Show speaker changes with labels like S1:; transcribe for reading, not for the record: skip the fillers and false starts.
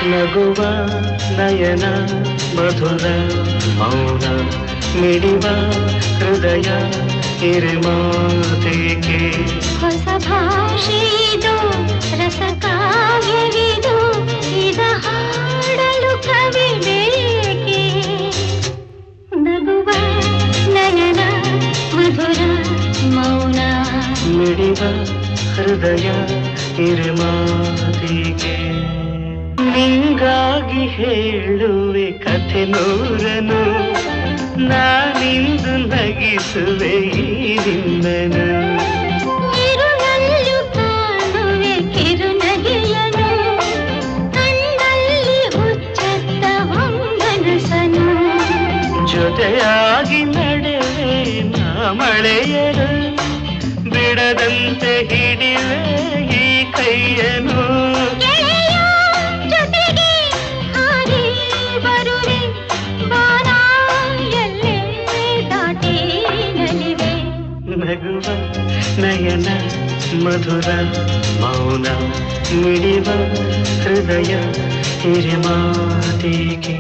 S1: ನಗುವ ನಯನ ಮಧುರ ಮೌನ ಮಿಡಿವ ಹೃದಯ ಹಿರಿಮಾತೆಗೆ
S2: ಹೊಸ ಭಾಷೆಯಿದು ರಸಕಾವ್ಯವಿದು ಇದ ಹಾಡಲು ಕವಿ ಬೇಕೆ ನಗುವ ನಯನ ಮಧುರ ಮೌನ
S1: ಮಿಡಿವ ಹೃದಯ ಹಿರಿಮಾತೆಗೆ ನಿಂಗಾಗಿ ಹೇಳುವೆ ಕಥೆ ನೂರನು ನಾನಿಂದು ನಗಿಸುವೆ ಈ ನಿನ್ನನು
S2: ಇರುಳಲ್ಲೂ ಕಾಣುವೆ ಕಿರುನಗೆಯನು ಕಣ್ಣಲ್ಲಿ ಹುಚ್ಚತ್ತ ಹೊಂಗನಸನು
S1: ಜೊತೆಯಾಗಿ ನಡೆವೆ ನಾ ಮಳೆಯರು ಬಿಡದಂತೆ ಹಿಡಿವೆ ಈ ಕೈಯನು ನಗುವ ನಯನ ಮಧುರ ಮೌನ ಮಿಡಿವ ಹೃದಯ ಹಿರಿಮಾತೆಗೆ